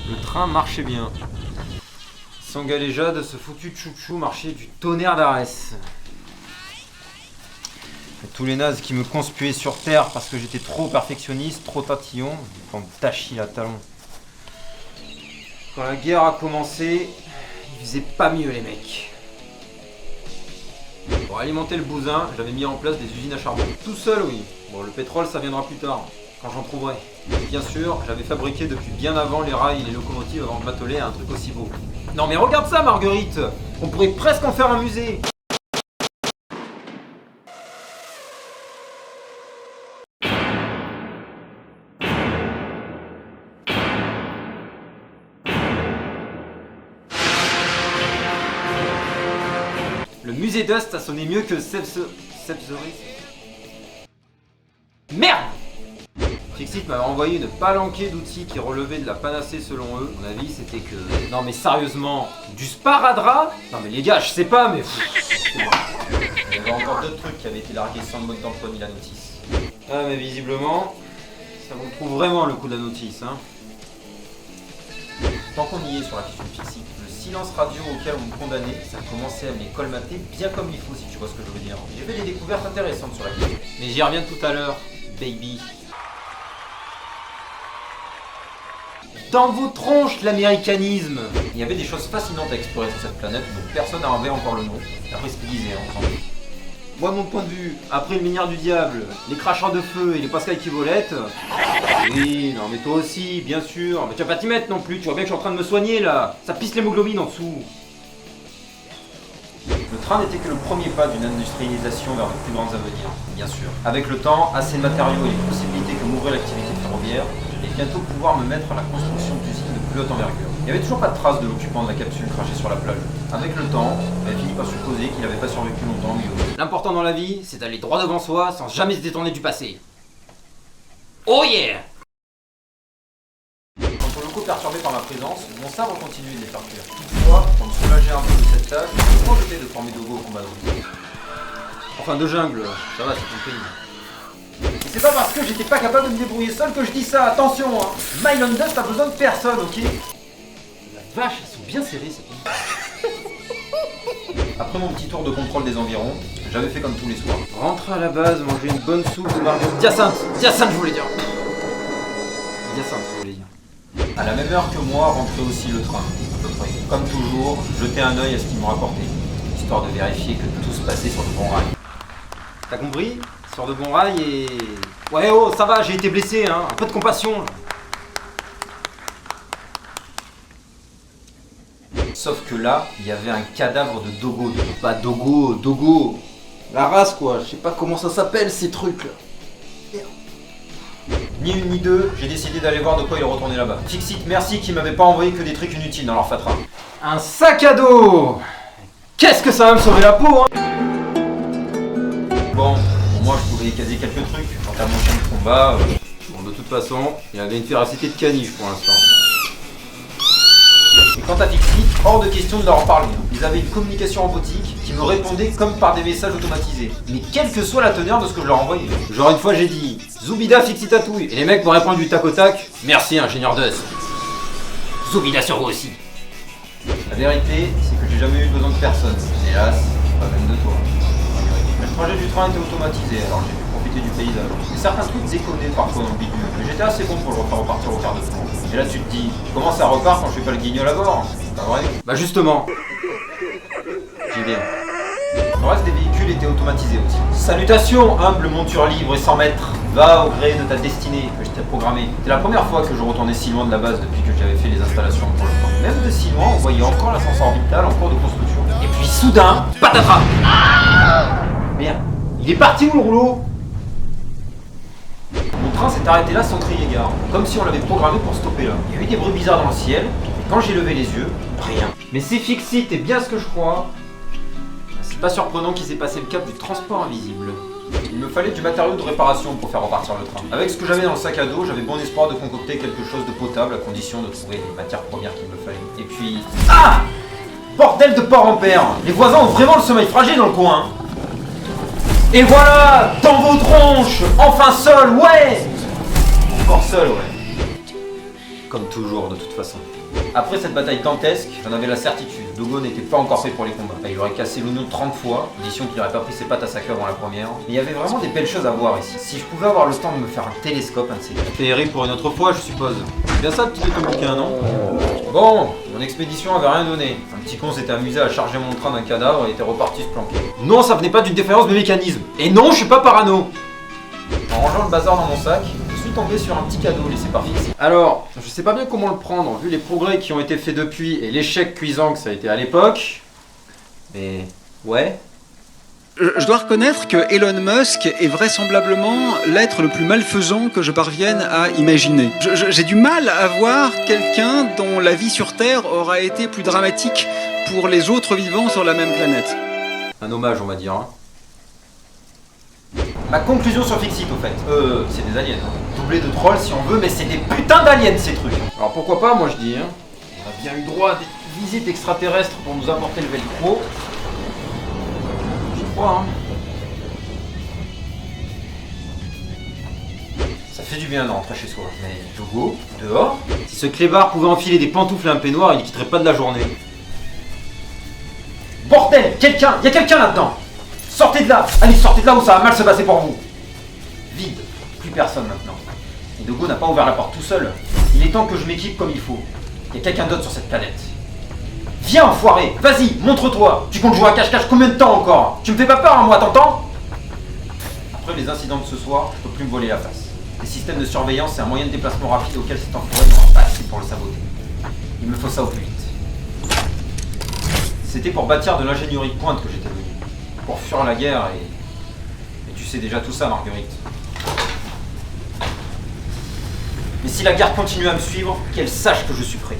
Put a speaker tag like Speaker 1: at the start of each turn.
Speaker 1: Le train marchait bien. Sans galéjade, ce foutu chouchou marchait du tonnerre d'Arès. Tous les nazes qui me conspuaient sur terre parce que j'étais trop perfectionniste, trop tatillon, quand me tachis la talon. Quand la guerre a commencé, ils faisaient pas mieux les mecs. Pour alimenter le bousin, j'avais mis en place des usines à charbon. Tout seul, oui. Bon, le pétrole, ça viendra plus tard, quand j'en trouverai. Bien sûr, j'avais fabriqué depuis bien avant les rails et les locomotives avant de m'atteler à un truc aussi beau. Non mais regarde ça, Marguerite! On pourrait presque en faire un musée! Le musée Dust, ça sonnait mieux que Sepsoris. Merde! Fixit m'avait envoyé une palanquée d'outils qui relevaient de la panacée selon eux. Mon avis, c'était que... Non mais sérieusement, du sparadrap? Non mais les gars, je sais pas, mais... Il y avait encore d'autres trucs qui avaient été largués sans le mode d'emploi ni la notice. Ah mais visiblement, ça vous prouve vraiment le coup de la notice, hein. Tant qu'on y est sur la question de Fixit, le silence radio auquel on me condamnait, ça commençait à me les colmater bien comme il faut, si tu vois ce que je veux dire. J'ai fait des découvertes intéressantes sur la question. Mais j'y reviens tout à l'heure, baby. Dans vos tronches, l'américanisme! Il y avait des choses fascinantes à explorer sur cette planète dont personne n'avait encore le nom, d'après ce qu'ils disaient ensemble. Moi, de mon point de vue, après le milliard du diable, les cracheurs de feu et les pascals qui volettent... Oui, non mais toi aussi, bien sûr, mais tu vas pas t'y mettre non plus, tu vois bien que je suis en train de me soigner là, ça pisse l'hémoglobine en dessous. Le train n'était que le premier pas d'une industrialisation vers de plus grands avenirs, bien sûr. Avec le temps, assez de matériaux et les possibilités que m'ouvrait l'activité ferroviaire, et bientôt pouvoir me mettre à la construction d'usines de plus haute envergure. Il n'y avait toujours pas de trace de l'occupant de la capsule crachée sur la plage. Avec le temps, elle finit par supposer qu'il n'avait pas survécu longtemps, lui aussi. L'important dans la vie, c'est d'aller droit devant soi sans jamais se détourner du passé. Oh yeah! Quant aux locaux perturbés par ma présence, mon sabre continuait de les faire cuire. Toutefois, pour me soulager un peu de cette tâche, j'ai projeté de former Dogo au combat de rue. Enfin de jungle, ça va, c'est ton pays. Et c'est pas parce que j'étais pas capable de me débrouiller seul que je dis ça, attention hein. Mylon Dust a besoin de personne, ok? La vache, elles sont bien serrées ces filles. Après mon petit tour de contrôle des environs, j'avais fait comme tous les soirs. Rentrer à la base, manger une bonne soupe de marguerite. Hyacinthe, je voulais dire. Hyacinthe, je voulais dire. À la même heure que moi, rentrait aussi le train, à peu près. Comme toujours, jeter un œil à ce qu'il me rapportait, histoire de vérifier que tout se passait sur de bons rails. T'as compris? Sur de bons rails et... Ouais oh, ça va, j'ai été blessé, hein, un peu de compassion. Sauf que là, il y avait un cadavre de Dogo. Pas Dogo, Dogo. La race quoi, je sais pas comment ça s'appelle ces trucs là. Ni une ni deux, j'ai décidé d'aller voir de quoi il retournait là-bas. Fixit, merci qu'ils m'avaient pas envoyé que des trucs inutiles dans leur fatras. Un sac à dos! Qu'est-ce que ça va me sauver la peau, hein? Bon, pour moi je pouvais caser quelques trucs. Quant à mon chien de combat, bon, de toute façon, il avait une férocité de caniche pour l'instant. Et quant à Fixit, hors de question de leur en parler. Ils avaient une communication robotique qui me répondait comme par des messages automatisés. Mais quelle que soit la teneur de ce que je leur envoyais. Genre une fois j'ai dit Zoubida Fixit tatouille. Et les mecs m'ont répondu du tac au tac. Merci ingénieur Dust. Zoubida sur vous aussi. La vérité, c'est que j'ai jamais eu besoin de personne. Hélas, pas même de toi. Le trajet du train était automatisé, alors j'ai pu profiter du paysage. Et certains trucs déconnaient parfois dans le bidule, mais j'étais assez bon pour le refaire repartir au quart de tour. Et là tu te dis, comment ça repart quand je fais pas le guignol à bord? C'est pas vrai? Bah justement. J'y viens. Le reste des véhicules était automatisé aussi. Salutations, humble monture libre et 100 mètres. Va au gré de ta destinée que je t'ai programmée. C'est la première fois que je retournais si loin de la base depuis que j'avais fait les installations pour le temps. Même de si loin, on voyait encore l'ascenseur vital en cours de construction. Et puis soudain, patatras! Merde, il est parti où le rouleau? Mon train s'est arrêté là sans crier gare, comme si on l'avait programmé pour stopper là. Il y a eu des bruits bizarres dans le ciel, et quand j'ai levé les yeux, rien. Mais c'est Fixit et bien ce que je crois. C'est pas surprenant qu'il s'est passé le cap du transport invisible. Il me fallait du matériau de réparation pour faire repartir le train. Avec ce que j'avais dans le sac à dos, j'avais bon espoir de concocter quelque chose de potable à condition de trouver les matières premières qu'il me fallait. Et puis... Ah! Bordel de porc en père! Les voisins ont vraiment le sommeil fragile dans le coin. Et voilà! Dans vos tronches! Enfin seul, ouais! Encore seul, ouais. comme toujours de toute façon. Après cette bataille dantesque, j'en avais la certitude. Dogo n'était pas encore fait pour les combats. Il aurait cassé l'oignon 30 fois, condition qu'il n'aurait pas pris ses pattes à sa queue avant la première. Mais il y avait vraiment des belles choses à voir ici. Si je pouvais avoir le temps de me faire un télescope, un de ces féerie pour une autre fois, je suppose. C'est bien ça le petit bouquin, non? Bon, mon expédition avait rien donné. Un petit con s'était amusé à charger mon train d'un cadavre et était reparti se planquer. Non, ça venait pas d'une défaillance de mécanisme. Et non, je suis pas parano. En rangeant le bazar dans mon sac, je suis tombé sur un petit cadeau laissé par Fix. Alors, je sais pas bien comment le prendre, vu les progrès qui ont été faits depuis et l'échec cuisant que ça a été à l'époque. Mais ouais.
Speaker 2: Je dois reconnaître que Elon Musk est vraisemblablement l'être le plus malfaisant que je parvienne à imaginer. J'ai du mal à voir quelqu'un dont la vie sur Terre aura été plus dramatique pour les autres vivants sur la même planète.
Speaker 1: Un hommage, on va dire. Hein. Ma conclusion sur Fixit, au fait. C'est des aliens. Hein. Doublé de trolls si on veut, mais c'est des putains d'aliens ces trucs. Alors pourquoi pas, moi je dis. Hein. On a bien eu droit à des visites extraterrestres pour nous apporter le velcro. Je crois, hein. Ça fait du bien de rentrer chez soi. Mais Dogo, dehors, si ce clébard pouvait enfiler des pantoufles et un peignoir, il ne quitterait pas de la journée. Bordel, quelqu'un, y a quelqu'un là-dedans. Sortez de là. Allez, sortez de là où ça va mal se passer pour vous. Vide, plus personne maintenant. Et Dogo n'a pas ouvert la porte tout seul. Il est temps que je m'équipe comme il faut. Il y a quelqu'un d'autre sur cette planète. Viens, enfoiré, vas-y, montre-toi. Tu comptes jouer à cache-cache combien de temps encore? Tu me fais pas peur, hein, moi, t'entends? Après les incidents de ce soir, je peux plus me voler la face. Les systèmes de surveillance, c'est un moyen de déplacement rapide auquel cet enfoiré n'aura pas assez pour le saboter. Il me faut ça au plus vite. C'était pour bâtir de l'ingénierie de pointe que j'étais venu. Pour fuir la guerre et tu sais déjà tout ça, Marguerite. Mais si la guerre continue à me suivre, qu'elle sache que je suis prêt.